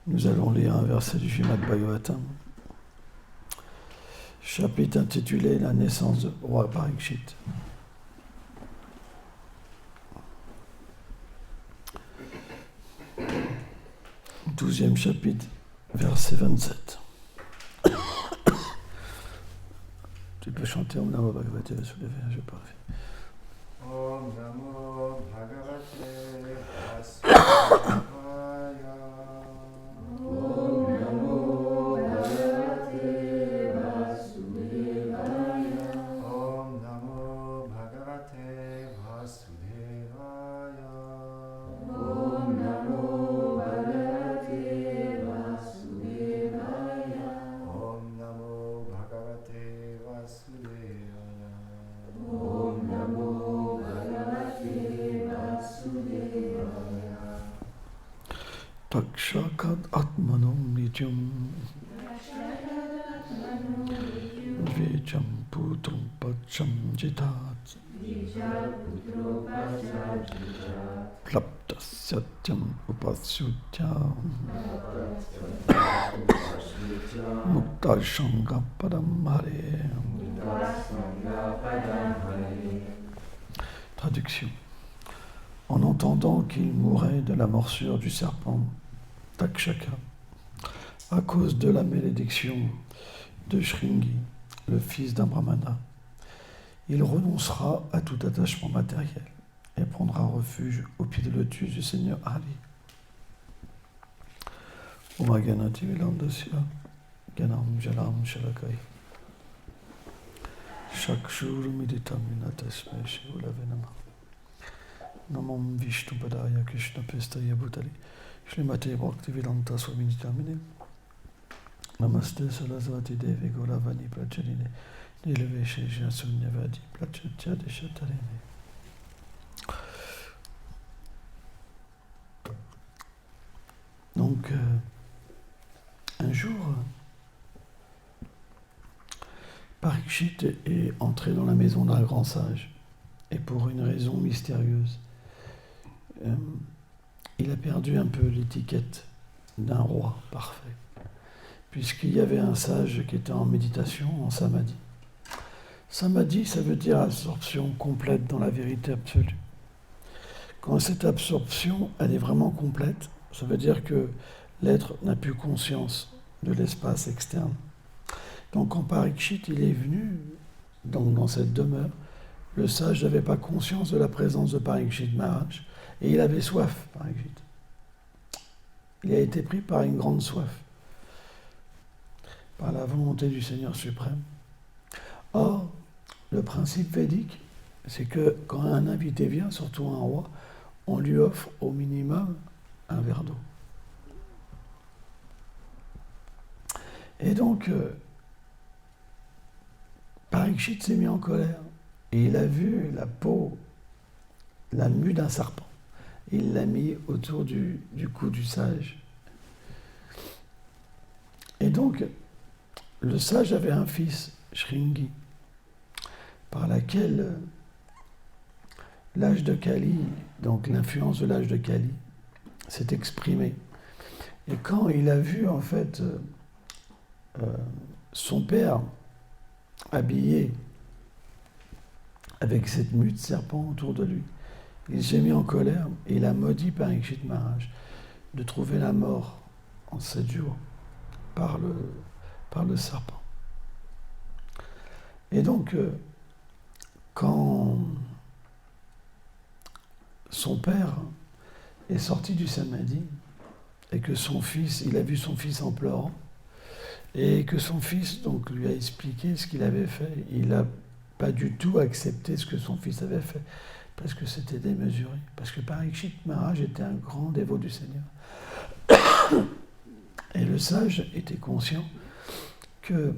Nous allons lire un verset du Srimad Bhagavatam, chapitre intitulé La naissance du roi Parikshit. Douzième chapitre, verset 27. Tu peux chanter Om Namo Bhagavate Vasudevaya, je parle. Om Namo Bhagavate Vasudevaya. Om Namo Bhagavate Vasudevaya. Om Namo Bhagavate Vasudevaya. Om Namo Bhagavate Vasudevaya. Om Namo Bhagavate Vasudevaya. Om Namo Bhagavate Vasudevaya. Takshakat Atmanum Nityam Dvijam Putrum Pacham Jitat Plapta Satyam Upasyutyam Mukta Shanga Padam Hare. Traduction. En entendant qu'il mourait de la morsure du serpent Takshaka, à cause de la malédiction de Shringi, le fils d'un brahmana, il renoncera à tout attachement matériel et prendra refuge au pied de lotus du Seigneur Hari. Umaganati Vilandasya Ganam Jalam Shalakai Shakshur Miditam Vinatasme Shivulavenama Namam Vishnu Padaya Krishna Pestaya Bhutali Shrimate Bhakti Vedanta Swami Nitamine Namaste Sarasvati Devi Gauravani Prachaline Nileveshe Jasunyavadi Prachatya Deshatarine. Donc, un jour, Parikshit est entré dans la maison d'un grand sage, et pour une raison mystérieuse, il a perdu un peu l'étiquette d'un roi parfait, puisqu'il y avait un sage qui était en méditation, en samadhi. Samadhi, ça veut dire absorption complète dans la vérité absolue. Quand cette absorption, elle est vraiment complète, ça veut dire que l'être n'a plus conscience de l'espace externe. Donc quand Parikshit il est venu dans cette demeure, le sage n'avait pas conscience de la présence de Parikshit Maharaj et il avait soif, Parikshit. Il a été pris par une grande soif, par la volonté du Seigneur suprême. Or, le principe védique, c'est que quand un invité vient, surtout un roi, on lui offre au minimum un verre d'eau. Et donc, Parikshit s'est mis en colère et il a vu la peau, la mue d'un serpent. Il l'a mis autour du cou du sage. Et donc, le sage avait un fils, Shringi, par laquelle l'âge de Kali, donc l'influence de l'âge de Kali, s'est exprimée. Et quand il a vu, en fait, son père habillé avec cette mue de serpent autour de lui, il s'est mis en colère et il a maudit Parikshit Maharaj de trouver la mort en 7 jours par le serpent. Et donc, quand son père est sorti du samadhi et que son fils, il a vu son fils en pleurant, et que son fils donc lui a expliqué ce qu'il avait fait, il n'a pas du tout accepté ce que son fils avait fait, parce que c'était démesuré, parce que Parikshit Maharaj était un grand dévot du Seigneur. Et le sage était conscient que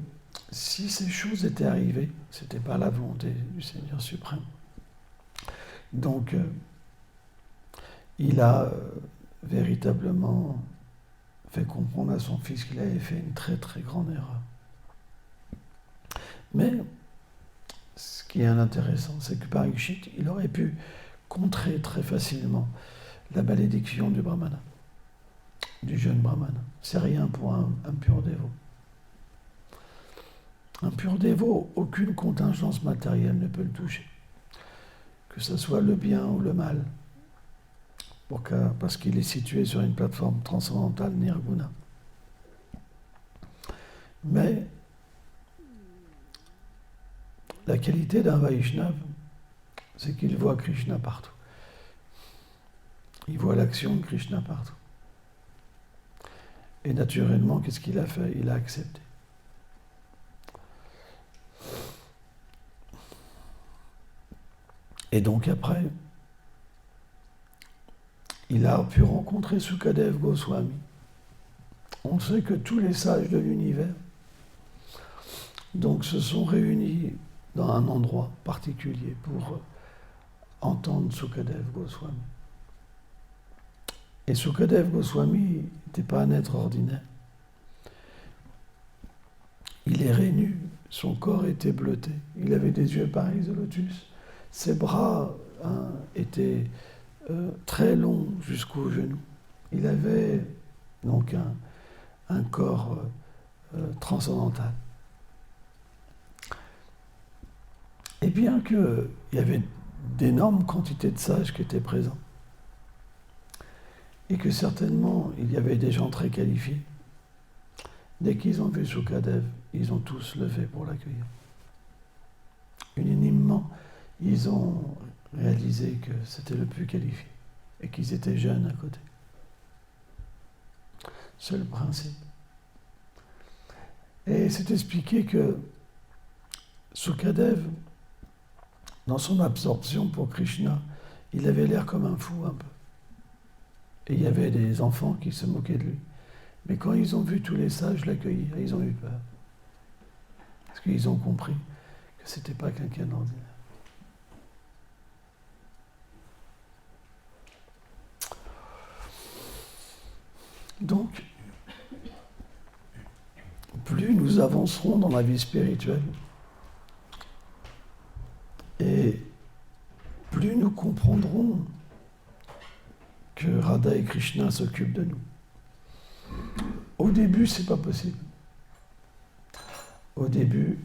si ces choses étaient arrivées, c'était pas la volonté du Seigneur suprême. Donc, il a véritablement fait comprendre à son fils qu'il avait fait une très très grande erreur. Mais ce qui est intéressant, c'est que Parikshit, il aurait pu contrer très facilement la malédiction du brahmana. du jeune brahmane. C'est rien pour un pur dévot. Un pur dévot, aucune contingence matérielle ne peut le toucher. Que ce soit le bien ou le mal. Parce qu'il est situé sur une plateforme transcendantale nirguna. Mais la qualité d'un Vaishnava, c'est qu'il voit Krishna partout. Il voit l'action de Krishna partout. Et naturellement, qu'est-ce qu'il a fait? Il a accepté. Et donc après, il a pu rencontrer Sukadev Goswami. On sait que tous les sages de l'univers donc se sont réunis dans un endroit particulier pour entendre Sukadev Goswami. Et Sukadev Goswami n'était pas un être ordinaire. Il errait nu, son corps était bleuté, il avait des yeux pareils de lotus, ses bras étaient très longs jusqu'aux genoux. Il avait donc un corps transcendantal. Et bien qu'il y avait d'énormes quantités de sages qui étaient présents, et que certainement il y avait des gens très qualifiés, dès qu'ils ont vu Sukadev, ils ont tous levé pour l'accueillir. Unanimement, ils ont réalisé que c'était le plus qualifié et qu'ils étaient jeunes à côté. C'est le principe. Et c'est expliqué que Sukadev, dans son absorption pour Krishna, il avait l'air comme un fou un peu. Et il y avait des enfants qui se moquaient de lui. Mais quand ils ont vu tous les sages l'accueillir, ils ont eu peur. Parce qu'ils ont compris que ce n'était pas quelqu'un d'ordinaire. Donc, plus nous avancerons dans la vie spirituelle, et plus nous comprendrons que Radha et Krishna s'occupent de nous. Au début, c'est pas possible. Au début,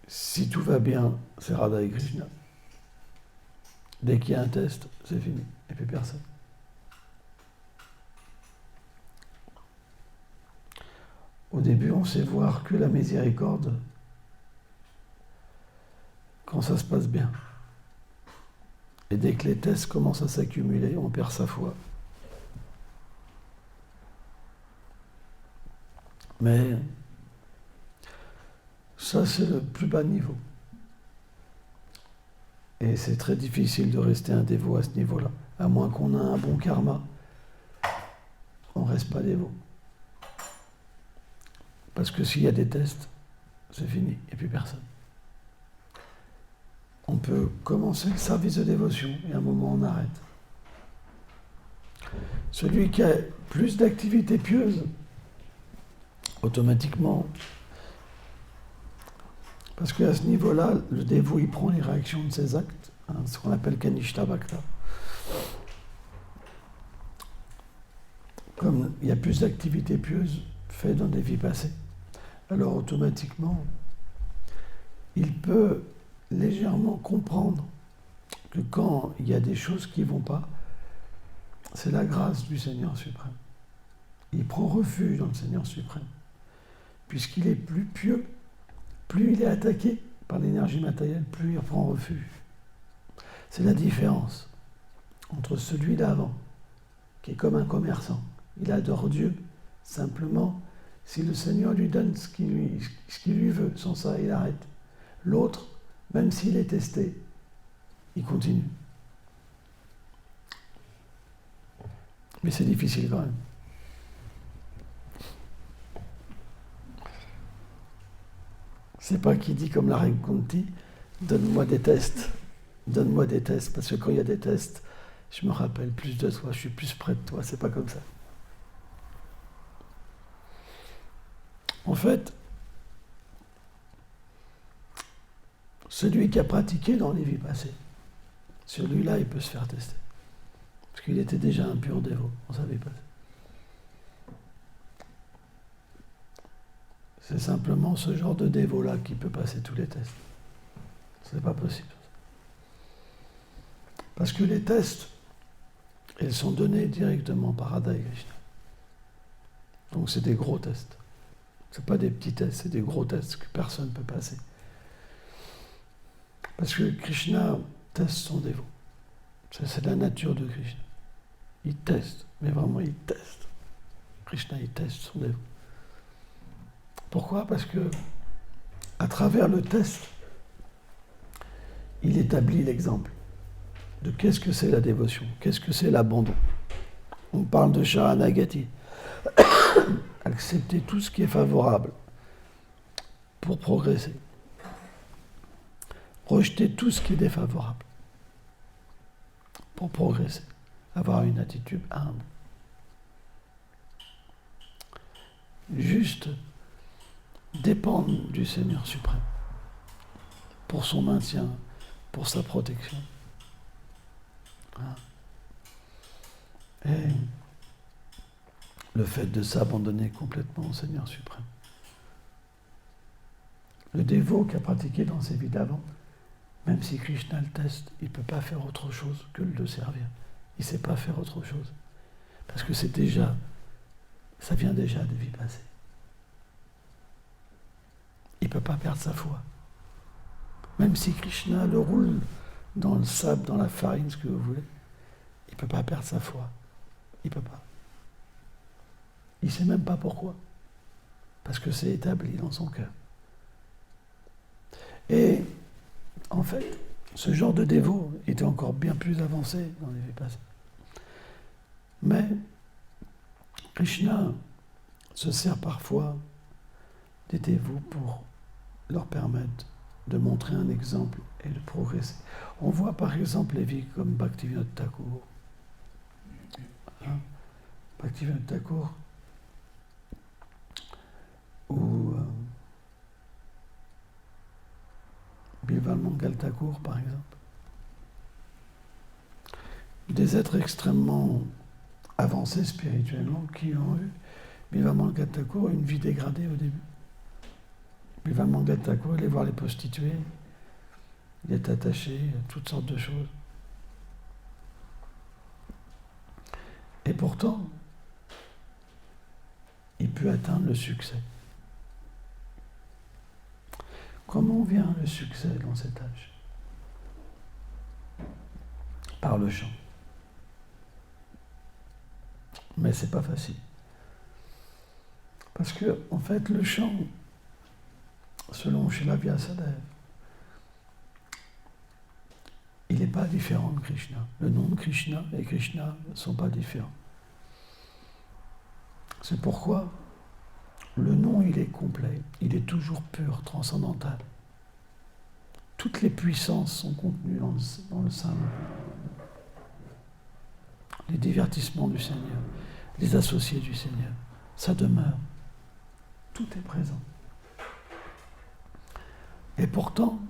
si tout va bien, c'est Radha et Krishna. Dès qu'il y a un test, c'est fini. Et puis personne. Au début, on sait voir que la miséricorde quand ça se passe bien. Et dès que les tests commencent à s'accumuler, on perd sa foi. Mais ça, c'est le plus bas niveau. Et c'est très difficile de rester un dévot à ce niveau-là. À moins qu'on ait un bon karma, on ne reste pas dévot. Parce que s'il y a des tests, c'est fini, et puis personne. On peut commencer le service de dévotion, et à un moment on arrête. Celui qui a plus d'activités pieuses, automatiquement, parce qu'à ce niveau-là, le dévot, il prend les réactions de ses actes, ce qu'on appelle Kanishta Bhakta. Comme il y a plus d'activités pieuses faites dans des vies passées, alors automatiquement, il peut légèrement comprendre que quand il y a des choses qui ne vont pas, c'est la grâce du Seigneur suprême. Il prend refuge dans le Seigneur suprême. Puisqu'il est plus pieux, plus il est attaqué par l'énergie matérielle, plus il prend refuge. C'est la différence entre celui d'avant, qui est comme un commerçant. Il adore Dieu, simplement, si le Seigneur lui donne ce qu'il lui veut, sans ça, il arrête. L'autre, même s'il est testé, il continue. Mais c'est difficile quand même. C'est pas qui dit comme la reine Kunti, donne-moi des tests, parce que quand il y a des tests, je me rappelle plus de toi, je suis plus près de toi, c'est pas comme ça. En fait, celui qui a pratiqué dans les vies passées, celui-là, il peut se faire tester. Parce qu'il était déjà un pur dévot, on ne savait pas. C'est simplement ce genre de dévot-là qui peut passer tous les tests. C'est pas possible. Parce que les tests, ils sont donnés directement par Radha et Krishna. Donc c'est des gros tests. C'est pas des petits tests, c'est des gros tests que personne ne peut passer. Parce que Krishna teste son dévot. C'est la nature de Krishna. Il teste, mais vraiment il teste. Krishna, il teste son dévot. Pourquoi ? Parce que, à travers le test, il établit l'exemple de qu'est-ce que c'est la dévotion, qu'est-ce que c'est l'abandon. On parle de Sharanagati. Accepter tout ce qui est favorable pour progresser. Rejeter tout ce qui est défavorable pour progresser. Avoir une attitude humble. Juste dépendre du Seigneur suprême pour son maintien, pour sa protection. Et le fait de s'abandonner complètement au Seigneur suprême. Le dévot qui a pratiqué dans ses vies d'avant, même si Krishna le teste, il ne peut pas faire autre chose que de le servir. Il ne sait pas faire autre chose. Parce que ça vient déjà des vies passées. Il ne peut pas perdre sa foi. Même si Krishna le roule dans le sable, dans la farine, ce que vous voulez, il ne peut pas perdre sa foi. Il ne peut pas. Il ne sait même pas pourquoi. Parce que c'est établi dans son cœur. Et en fait, ce genre de dévot était encore bien plus avancé dans les vies passées. Mais Krishna se sert parfois des dévots pour leur permettre de montrer un exemple et de progresser. On voit par exemple les vies comme Bhaktivinoda Thakur. Bhaktivinoda Thakur, ou Bilval Mangal Thakur par exemple. Des êtres extrêmement avancés spirituellement qui ont eu Bilval Mangal Thakur une vie dégradée au début. Bilval Mangal Thakur allait voir les prostituées, il est attaché à toutes sortes de choses. Et pourtant, il peut atteindre le succès. Comment vient le succès dans cet âge ? Par le chant. Mais c'est pas facile. Parce que, en fait, le chant, selon Srila Vyasadeva, il n'est pas différent de Krishna. Le nom de Krishna et Krishna ne sont pas différents. C'est pourquoi le nom, il est complet, il est toujours pur, transcendantal. Toutes les puissances sont contenues dans le Saint. Les divertissements du Seigneur, les associés du Seigneur, ça demeure. Tout est présent. Et pourtant,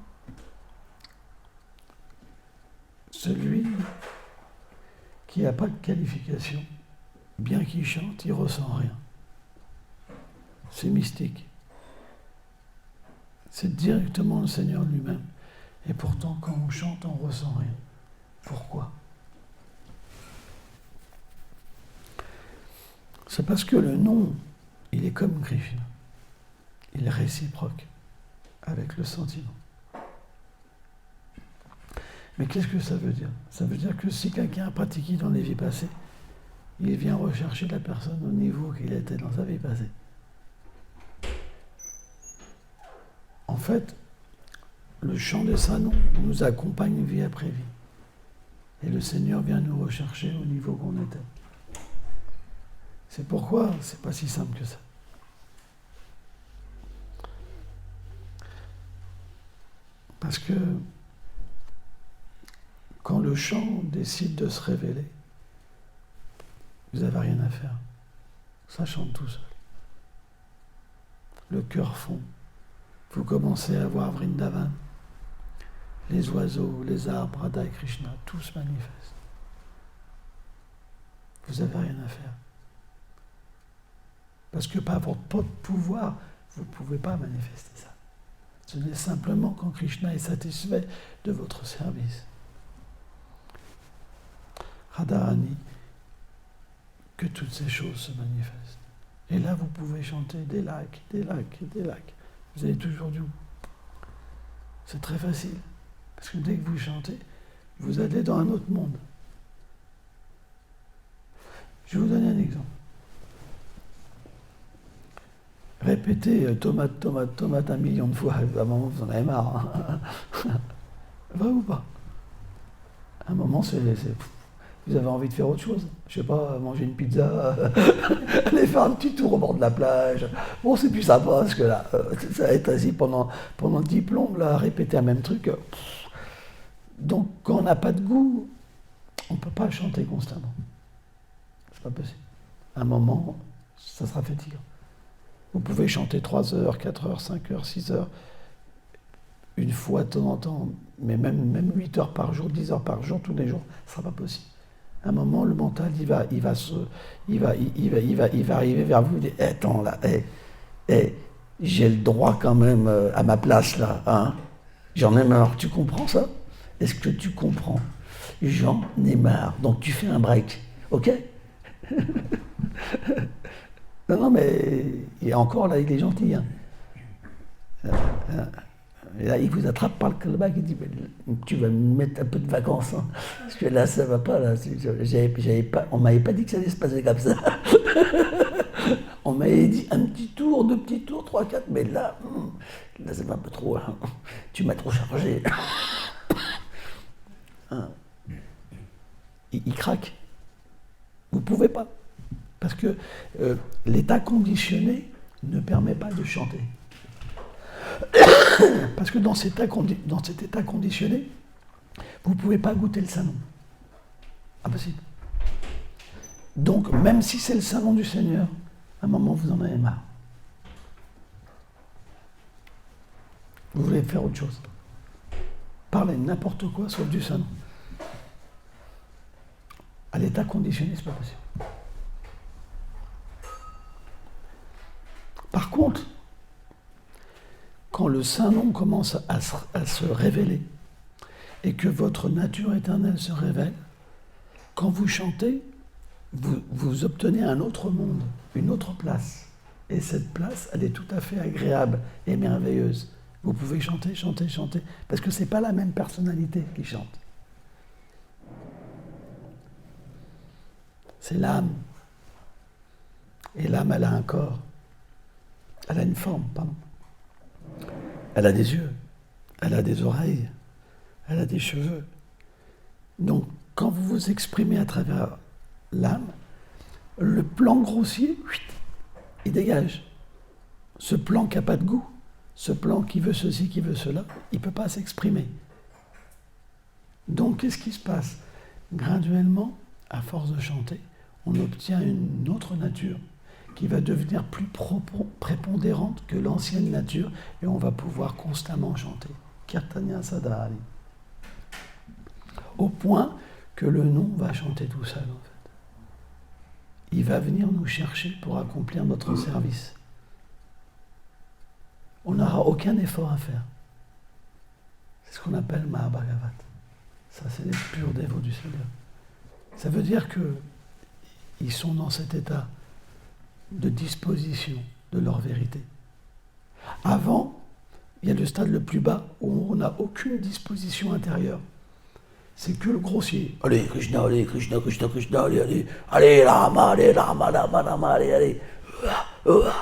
celui qui n'a pas de qualification, bien qu'il chante, il ne ressent rien. C'est mystique. C'est directement le Seigneur lui-même. Et pourtant, quand on chante, on ne ressent rien. Pourquoi ? C'est parce que le nom, il est comme Krishna. Il est réciproque avec le sentiment. Mais qu'est-ce que ça veut dire ? Ça veut dire que si quelqu'un a pratiqué dans les vies passées, il vient rechercher la personne au niveau qu'il était dans sa vie passée. En fait, le chant des saints noms nous accompagne vie après vie. Et le Seigneur vient nous rechercher au niveau qu'on était. C'est pourquoi c'est pas si simple que ça. Parce que quand le chant décide de se révéler, vous n'avez rien à faire. Ça chante tout seul. Le cœur fond. Vous commencez à voir Vrindavan. Les oiseaux, les arbres, Radha et Krishna, tout se manifeste. Vous n'avez rien à faire. Parce que par votre pouvoir, Vous ne pouvez pas manifester ça. Ce n'est simplement quand Krishna est satisfait de votre service. Radharani, que toutes ces choses se manifestent. Et là, vous pouvez chanter des lacs, des lacs, des lacs. Vous avez toujours du goût. C'est très facile. Parce que dès que vous chantez, vous allez dans un autre monde. Je vais vous donner un exemple. Répétez tomate, tomate, tomate 1 million de fois, à un moment vous en avez marre. Hein. Va ou pas? À un moment, vous avez envie de faire autre chose. Je sais pas, manger une pizza, aller faire un petit tour au bord de la plage. Bon, c'est plus sympa, parce que là, ça va être assis pendant 10 plombes, là, à répéter un même truc. Donc, quand on n'a pas de goût, on ne peut pas chanter constamment. C'est pas possible. À un moment, ça sera fatigant. Vous pouvez chanter 3 heures, 4 heures, 5 heures, 6 heures, une fois de temps en temps, mais même 8 heures par jour, 10 heures par jour, tous les jours, ce ne sera pas possible. À un moment, le mental, il va arriver vers vous, il dit, attends là, j'ai le droit quand même à ma place là, hein. J'en ai marre, tu comprends ça? Est-ce que tu comprends? J'en ai marre, donc tu fais un break, ok? Non, mais et encore là, il est gentil. Hein. Et là, il vous attrape par le callback, il dit tu vas me mettre un peu de vacances, hein, parce que là, ça va pas. Là, on m'avait pas dit que ça allait se passer comme ça. On m'avait dit un petit tour, 2 petits tours, 3, 4, mais là, ça va un peu trop. Hein. Tu m'as trop chargé. Hein. Il craque. Vous pouvez pas. Parce que l'état conditionné ne permet pas de chanter. Parce que dans cet état conditionné, vous ne pouvez pas goûter le salon. Impossible. Donc, même si c'est le salon du Seigneur, à un moment, vous en avez marre. Vous voulez faire autre chose. Parlez de n'importe quoi sauf du salon. À l'état conditionné, c'est pas possible. Par contre, quand le Saint-Nom commence à se révéler et que votre nature éternelle se révèle, quand vous chantez, vous obtenez un autre monde, une autre place. Et cette place, elle est tout à fait agréable et merveilleuse. Vous pouvez chanter, chanter, chanter, parce que ce n'est pas la même personnalité qui chante. C'est l'âme. Et l'âme, elle a un corps. Elle a une forme, pardon. Elle a des yeux, elle a des oreilles, elle a des cheveux. Donc, quand vous vous exprimez à travers l'âme, le plan grossier, il dégage. Ce plan qui n'a pas de goût, ce plan qui veut ceci, qui veut cela, il ne peut pas s'exprimer. Donc, qu'est-ce qui se passe? Graduellement, à force de chanter, on obtient une autre nature qui va devenir plus prépondérante que l'ancienne nature, et on va pouvoir constamment chanter. Kirtanya Sadhari. Au point que le nom va chanter tout seul, en fait. Il va venir nous chercher pour accomplir notre service. On n'aura aucun effort à faire. C'est ce qu'on appelle Mahabhagavat. Ça, c'est les purs dévots du Seigneur. Ça veut dire qu'ils sont dans cet état de disposition de leur vérité. Avant, il y a le stade le plus bas où on n'a aucune disposition intérieure. C'est que le grossier. Allez, Krishna, Krishna, Krishna, allez, Rama, allez. Vous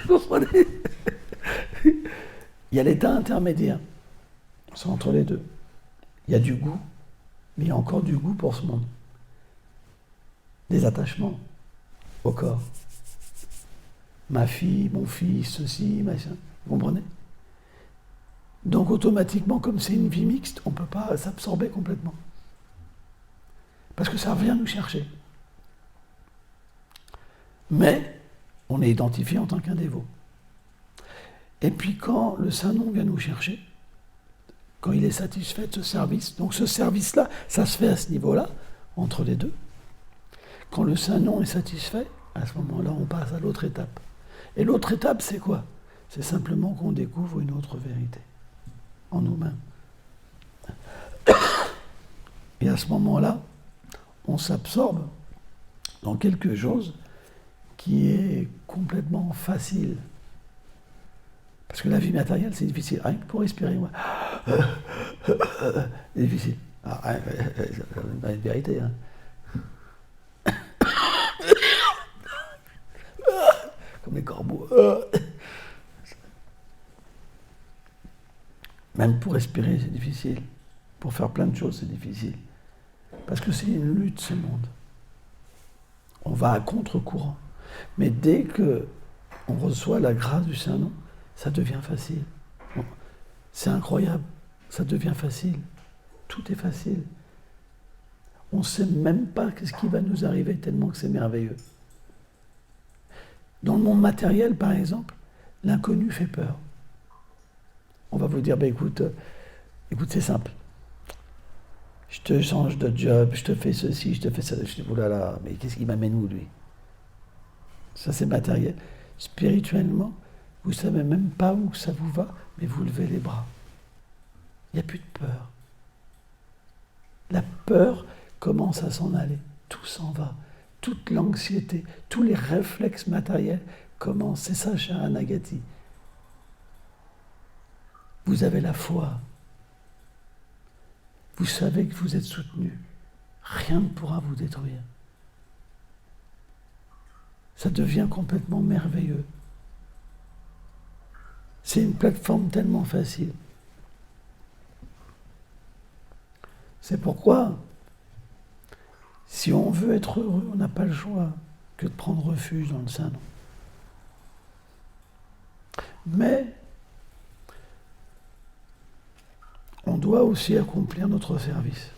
comprenez? Il y a l'état intermédiaire. C'est entre les deux. Il y a du goût, mais il y a encore du goût pour ce monde. Des attachements au corps. Ma fille, mon fils, ceci, machin. Vous comprenez? Donc automatiquement, comme c'est une vie mixte, on ne peut pas s'absorber complètement. Parce que ça revient nous chercher. Mais on est identifié en tant qu'un dévot. Et puis quand le Saint-Nom vient nous chercher, quand il est satisfait de ce service, donc ce service-là, ça se fait à ce niveau-là, entre les deux. Quand le Saint-Nom est satisfait, à ce moment-là, on passe à l'autre étape. Et l'autre étape, c'est quoi? C'est simplement qu'on découvre une autre vérité en nous-mêmes. Et à ce moment-là, on s'absorbe dans quelque chose qui est complètement facile. Parce que la vie matérielle, c'est difficile. Rien que pour respirer, moi. C'est difficile. C'est une vérité. Hein. Comme les corbeaux. Même pour respirer, c'est difficile. Pour faire plein de choses, c'est difficile. Parce que c'est une lutte, ce monde. On va à contre-courant. Mais dès qu'on reçoit la grâce du Saint-Nom, ça devient facile. C'est incroyable. Ça devient facile. Tout est facile. On ne sait même pas ce qui va nous arriver tellement que c'est merveilleux. Dans le monde matériel, par exemple, l'inconnu fait peur. On va vous dire, écoute, c'est simple. Je te change de job, je te fais ceci, je te fais ça. Je dis, oh là là, mais qu'est-ce qui m'amène où, lui? Ça, c'est matériel. Spirituellement, vous ne savez même pas où ça vous va, mais vous levez les bras. Il n'y a plus de peur. La peur commence à s'en aller. Tout s'en va. Toute l'anxiété, tous les réflexes matériels commencent. C'est ça, cher Anagati. Vous avez la foi. Vous savez que vous êtes soutenu. Rien ne pourra vous détruire. Ça devient complètement merveilleux. C'est une plateforme tellement facile. C'est pourquoi, si on veut être heureux, on n'a pas le choix que de prendre refuge dans le Saint-Nom. Mais on doit aussi accomplir notre service.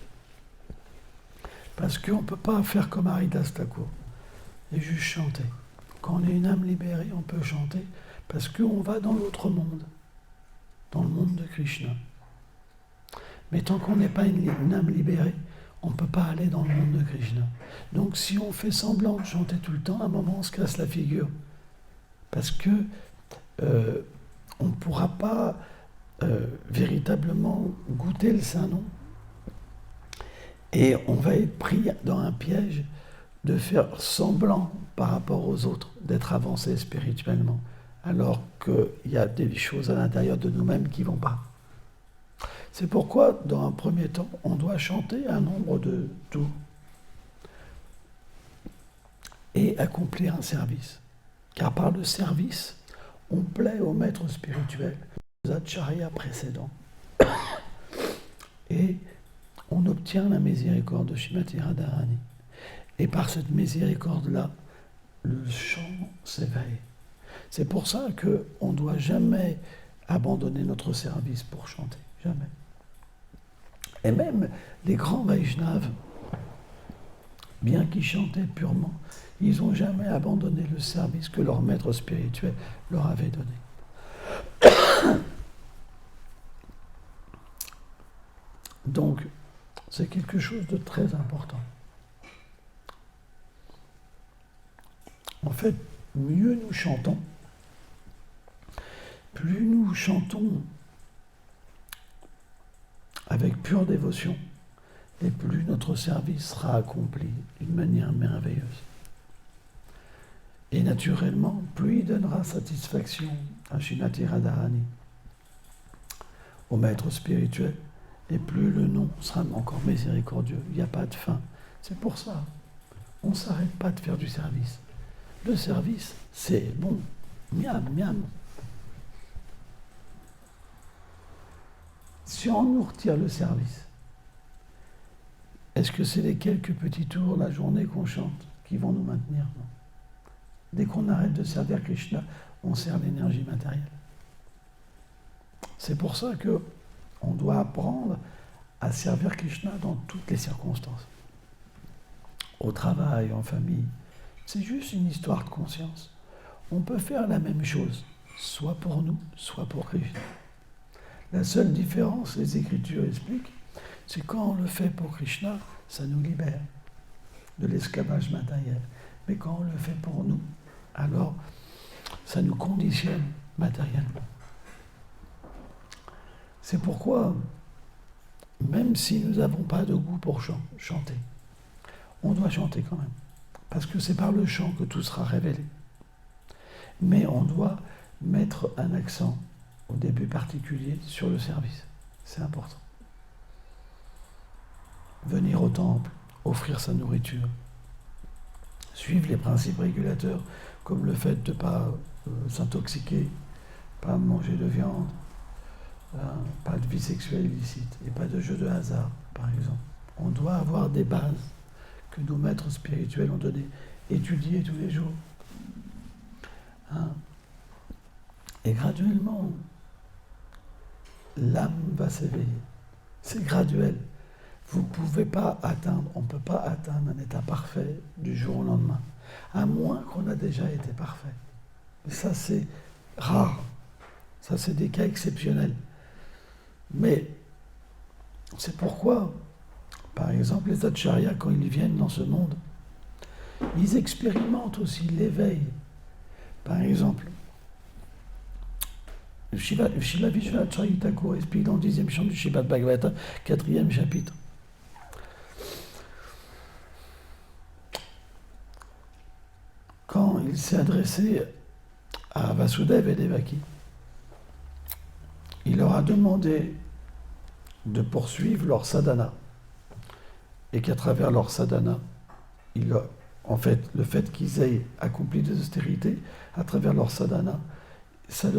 Parce qu'on ne peut pas faire comme Haridas Thakur et juste chanter. Quand on est une âme libérée, on peut chanter parce qu'on va dans l'autre monde, dans le monde de Krishna. Mais tant qu'on n'est pas une âme libérée, on ne peut pas aller dans le monde de Krishna. Donc si on fait semblant de chanter tout le temps, à un moment on se casse la figure. Parce que on ne pourra pas véritablement goûter le Saint-Nom. Et on va être pris dans un piège de faire semblant par rapport aux autres, d'être avancé spirituellement, alors qu'il y a des choses à l'intérieur de nous-mêmes qui ne vont pas. C'est pourquoi, dans un premier temps, on doit chanter un nombre de tours et accomplir un service. Car par le service, on plaît au maître spirituel, aux acharyas précédents. Et on obtient la miséricorde de Shrimati Radharani. Et par cette miséricorde-là, le chant s'éveille. C'est pour ça qu'on ne doit jamais abandonner notre service pour chanter. Jamais. Et même les grands Vaishnavas, bien qu'ils chantaient purement, ils n'ont jamais abandonné le service que leur maître spirituel leur avait donné. Donc, c'est quelque chose de très important. En fait, mieux nous chantons, plus nous chantons avec pure dévotion, et plus notre service sera accompli d'une manière merveilleuse. Et naturellement, plus il donnera satisfaction à Shrimati Radharani, au maître spirituel, et plus le nom sera encore miséricordieux. Il n'y a pas de fin. C'est pour ça, on ne s'arrête pas de faire du service. Le service, c'est bon, miam, miam. Si on nous retire le service, est-ce que c'est les quelques petits tours la journée qu'on chante qui vont nous maintenir? Non. Dès qu'on arrête de servir Krishna, on sert l'énergie matérielle. C'est pour ça qu'on doit apprendre à servir Krishna dans toutes les circonstances. Au travail, en famille. C'est juste une histoire de conscience. On peut faire la même chose, soit pour nous, soit pour Krishna. La seule différence, les Écritures expliquent, c'est quand on le fait pour Krishna, ça nous libère de l'esclavage matériel. Mais quand on le fait pour nous, alors ça nous conditionne matériellement. C'est pourquoi, même si nous n'avons pas de goût pour chanter, on doit chanter quand même. Parce que c'est par le chant que tout sera révélé. Mais on doit mettre un accent, au début particulier, sur le service. C'est important. Venir au temple, offrir sa nourriture, suivre les principes régulateurs, comme le fait de ne pas s'intoxiquer, pas manger de viande, pas de vie sexuelle illicite et pas de jeu de hasard, par exemple. On doit avoir des bases que nos maîtres spirituels ont données, étudier tous les jours. Et graduellement, l'âme va s'éveiller. C'est graduel. Vous ne pouvez pas atteindre, on ne peut pas atteindre un état parfait du jour au lendemain, à moins qu'on a déjà été parfait. Ça, c'est rare. Ça, c'est des cas exceptionnels. Mais c'est pourquoi, par exemple, les acharyas, quand ils viennent dans ce monde, ils expérimentent aussi l'éveil. Par exemple, Srila Vishwanath Chakravarti Thakur explique dans le 10e chant du Srimad Bhagavatam, 4e chapitre. Quand il s'est adressé à Vasudeva et Devaki, il leur a demandé de poursuivre leur sadhana et qu'à travers leur sadhana, en fait, le fait qu'ils aient accompli des austérités, à travers leur sadhana, ça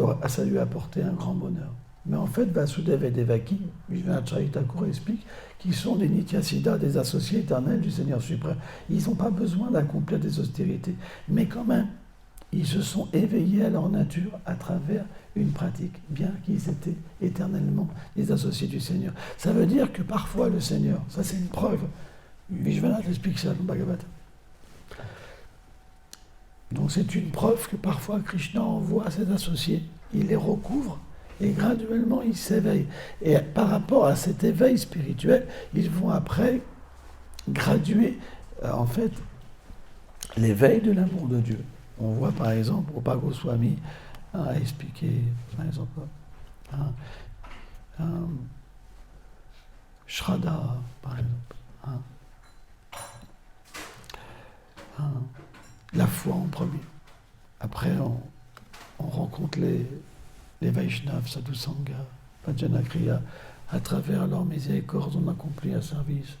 lui a apporté un grand bonheur. Mais en fait, Vasudeva et Devaki, Vishwanath Chakravarti Thakur explique qu'ils sont des Nityasiddhas, des associés éternels du Seigneur suprême. Ils n'ont pas besoin d'accomplir des austérités. Mais quand même, ils se sont éveillés à leur nature à travers une pratique, bien qu'ils étaient éternellement des associés du Seigneur. Ça veut dire que parfois le Seigneur, ça c'est une preuve, Vishwanath explique ça dans le Bhagavatam. Donc c'est une preuve que parfois Krishna envoie ses associés, il les recouvre et graduellement ils s'éveillent. Et par rapport à cet éveil spirituel, ils vont après graduer en fait l'éveil de l'amour de Dieu. On voit par exemple Rupa Goswami a expliqué par exemple Shraddha par exemple. La foi en premier. Après, on rencontre les Vaishnavas, Sadhu Sangha, Bhajana Kriya. À travers leur miséricorde, on accomplit un service.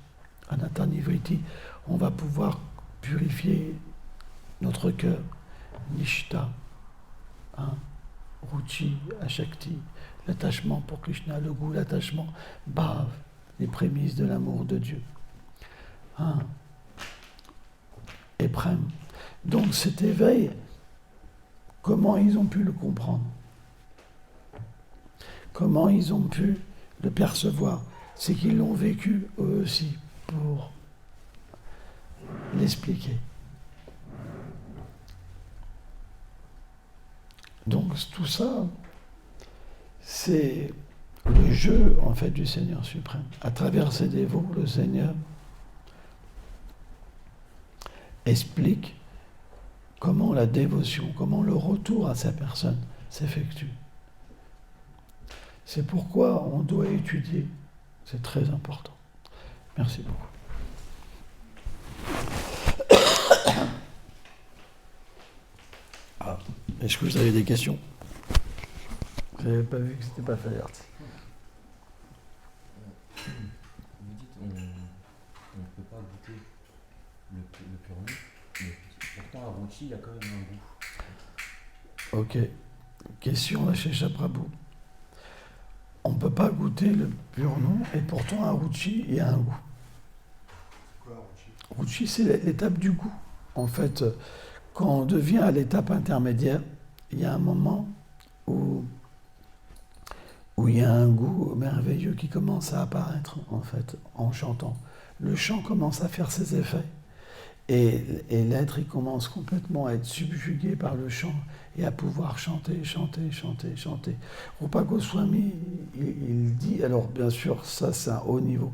Anatta Nivriti, on va pouvoir purifier notre cœur. Nishta, Ruchi, Ashakti, l'attachement pour Krishna, le goût, l'attachement, Bhav, les prémices de l'amour de Dieu. Et Prem. Donc cet éveil, comment ils ont pu le comprendre? Comment ils ont pu le percevoir? C'est qu'ils l'ont vécu eux aussi pour l'expliquer. Donc tout ça, c'est le jeu en fait du Seigneur suprême. À travers ses dévots, le Seigneur explique comment la dévotion, comment le retour à sa personne s'effectue. C'est pourquoi on doit étudier. C'est très important. Merci beaucoup. Est-ce que vous avez des questions? Vous n'avez pas vu que c'était pas fait. Vous dites on ne peut pas goûter le pur nom, mais pourtant à Ruchi, il y a quand même un goût. Ok. Question à Shesha Prabhu. On ne peut pas goûter le pur nom et pourtant à Ruchi, il y a un goût. Quoi, Ruchi? Ruchi, c'est l'étape du goût. En fait, quand on devient à l'étape intermédiaire, il y a un moment où il y a un goût merveilleux qui commence à apparaître, en fait, en chantant. Le chant commence à faire ses effets. Et l'être, il commence complètement à être subjugué par le chant et à pouvoir chanter. Rupa Goswami, il dit, alors bien sûr, ça c'est un haut niveau,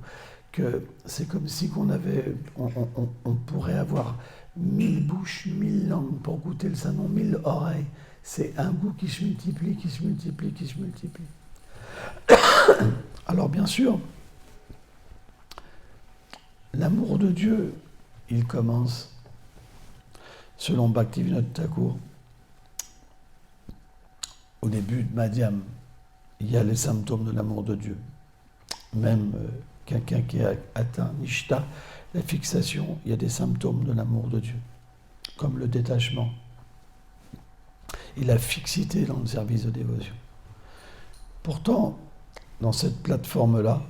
que c'est comme si on pourrait avoir 1000 bouches, 1000 langues pour goûter le sanon, 1000 oreilles. C'est un goût qui se multiplie, qui se multiplie, qui se multiplie. Alors bien sûr, l'amour de Dieu, il commence, selon Bhaktivinoda Thakur, au début de Madhyam, il y a les symptômes de l'amour de Dieu. Même quelqu'un qui a atteint Nishta, la fixation, il y a des symptômes de l'amour de Dieu, comme le détachement et la fixité dans le service de dévotion. Pourtant, dans cette plateforme-là,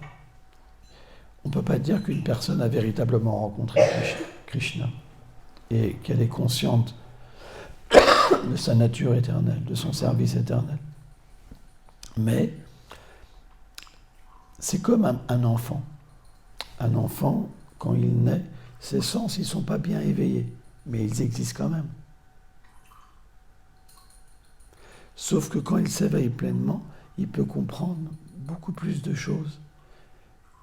on ne peut pas dire qu'une personne a véritablement rencontré Krishna et qu'elle est consciente de sa nature éternelle, de son service éternel. Mais c'est comme un enfant. Un enfant, quand il naît, ses sens, ils ne sont pas bien éveillés, mais ils existent quand même. Sauf que quand il s'éveille pleinement, il peut comprendre beaucoup plus de choses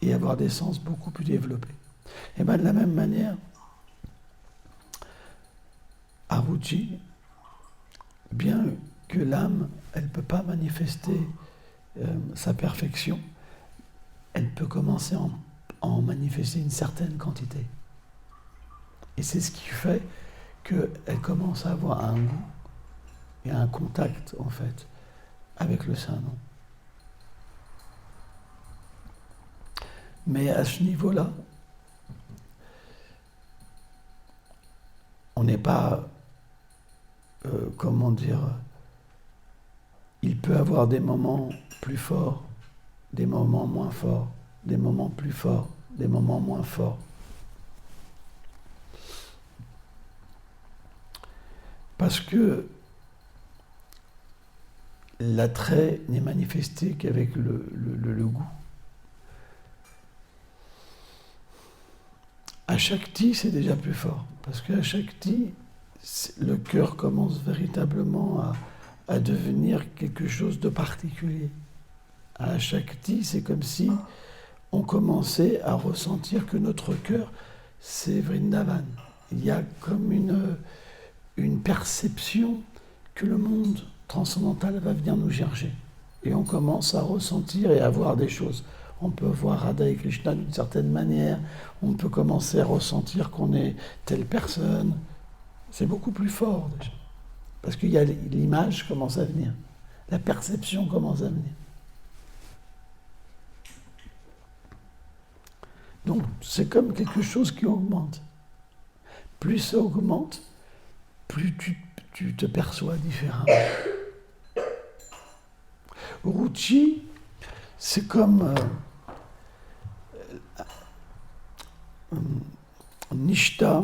et avoir des sens beaucoup plus développés. Et bien de la même manière, Aruchi, bien que l'âme, elle ne peut pas manifester sa perfection, elle peut commencer à en manifester une certaine quantité. Et c'est ce qui fait qu'elle commence à avoir un goût et un contact, en fait, avec le Saint-Nom. Mais à ce niveau-là, on n'est pas, comment dire, il peut avoir des moments plus forts, des moments moins forts, des moments plus forts, des moments moins forts. Parce que l'attrait n'est manifesté qu'avec le goût. À Shakti, c'est déjà plus fort, parce qu'à Shakti, le cœur commence véritablement à devenir quelque chose de particulier. À Shakti, c'est comme si on commençait à ressentir que notre cœur, c'est Vrindavan. Il y a comme une perception que le monde transcendantal va venir nous chercher. Et on commence à ressentir et à voir des choses. On peut voir Radha et Krishna d'une certaine manière, on peut commencer à ressentir qu'on est telle personne. C'est beaucoup plus fort déjà. Parce qu'il y a l'image commence à venir, la perception commence à venir. Donc c'est comme quelque chose qui augmente. Plus ça augmente, plus tu te perçois différemment. Ruchi, c'est comme Nishta,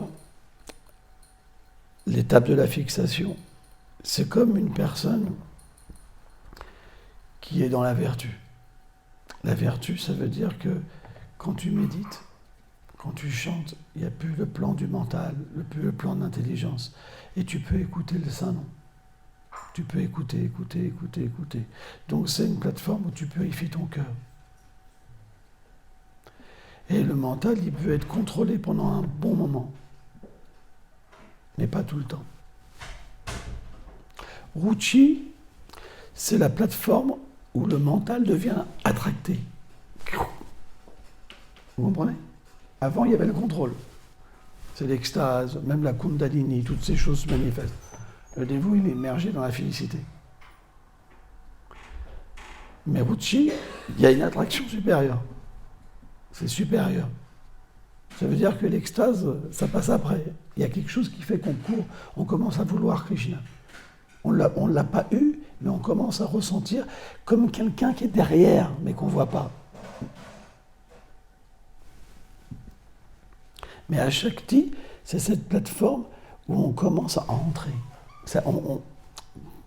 l'étape de la fixation. C'est comme une personne qui est dans la vertu. La vertu, ça veut dire que quand tu médites, quand tu chantes, il n'y a plus le plan du mental, plus le plan de l'intelligence. Et tu peux écouter le Saint-Nom. Tu peux écouter. Donc c'est une plateforme où tu purifies ton cœur. Et le mental, il peut être contrôlé pendant un bon moment, mais pas tout le temps. Ruchi, c'est la plateforme où le mental devient attracté. Vous comprenez ? Avant, il y avait le contrôle. C'est l'extase, même la Kundalini, toutes ces choses se manifestent. Le dévot, il est immergé dans la félicité. Mais Ruchi, il y a une attraction supérieure. C'est supérieur. Ça veut dire que l'extase, ça passe après. Il y a quelque chose qui fait qu'on court, on commence à vouloir Krishna. On ne l'a pas eu, mais on commence à ressentir comme quelqu'un qui est derrière, mais qu'on ne voit pas. Mais à Shakti, c'est cette plateforme où on commence à entrer.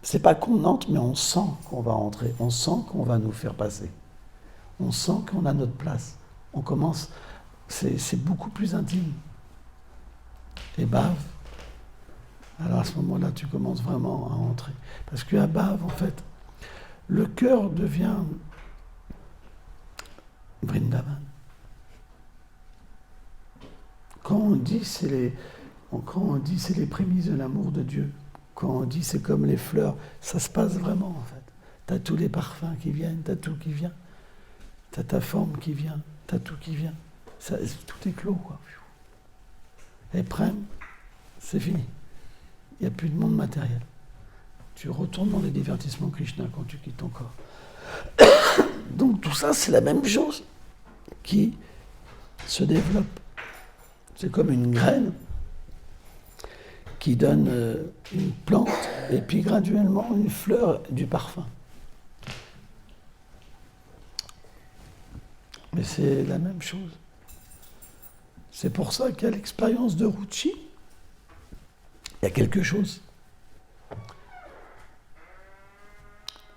C'est pas qu'on entre, mais on sent qu'on va entrer. On sent qu'on va nous faire passer. On sent qu'on a notre place. On commence, c'est beaucoup plus intime. Et bave, alors à ce moment-là, tu commences vraiment à entrer. Parce qu'à bave, en fait, le cœur devient Vrindavan. Quand on dit c'est les prémices de l'amour de Dieu, Quand on dit c'est comme les fleurs, ça se passe vraiment en fait. Tu as tous les parfums qui viennent, tu as tout qui vient. Tu as ta forme qui vient, tu as tout qui vient. Tout est clos, quoi. Et prennent, c'est fini. Il n'y a plus de monde matériel. Tu retournes dans les divertissements Krishna quand tu quittes ton corps. Donc tout ça, c'est la même chose qui se développe. C'est comme une graine qui donne une plante et puis graduellement une fleur, du parfum. Mais c'est la même chose. C'est pour ça qu'à l'expérience de Ruchi, il y a quelque chose.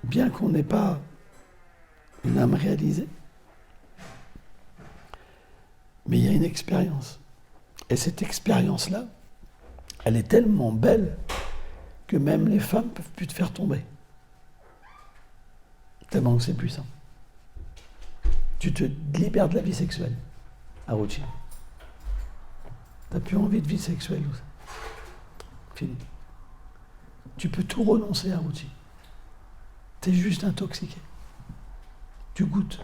Bien qu'on n'ait pas une âme réalisée, mais il y a une expérience. Et cette expérience-là, elle est tellement belle que même les femmes ne peuvent plus te faire tomber. Tellement que c'est puissant. Tu te libères de la vie sexuelle à Ruchi. Tu n'as plus envie de vie sexuelle. Fini. Tu peux tout renoncer à Ruchi. Tu es juste intoxiqué. Tu goûtes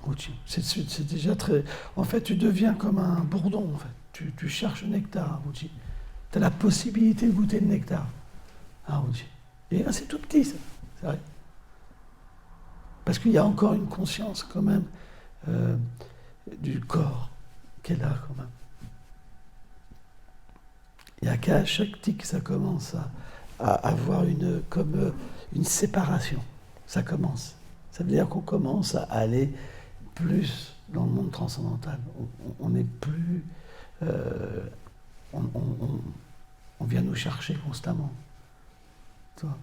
Ruchi. C'est déjà très... En fait, tu deviens comme un bourdon. En fait. Tu cherches le nectar à Ruchi. Tu as la possibilité de goûter le nectar à Ruchi. Et c'est tout petit, ça. C'est vrai. Parce qu'il y a encore une conscience, quand même, du corps qu'elle a, quand même. Il n'y a qu'à chaque tic, ça commence à avoir une séparation. Ça commence. Ça veut dire qu'on commence à aller plus dans le monde transcendantal. On n'est plus... on vient nous chercher constamment. Toi.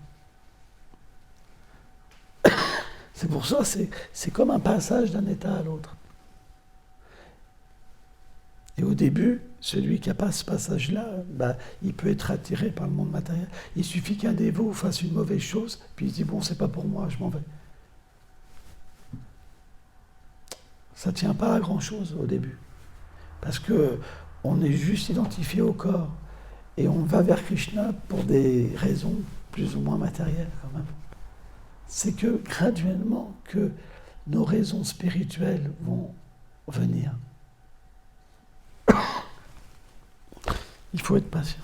C'est pour ça, c'est comme un passage d'un état à l'autre. Et au début, celui qui n'a pas ce passage-là, il peut être attiré par le monde matériel. Il suffit qu'un dévot fasse une mauvaise chose, puis il se dit, bon, c'est pas pour moi, je m'en vais. Ça ne tient pas à grand-chose au début. Parce qu'on est juste identifié au corps. Et on va vers Krishna pour des raisons plus ou moins matérielles, quand même. C'est que, graduellement, que nos raisons spirituelles vont venir. Il faut être patient.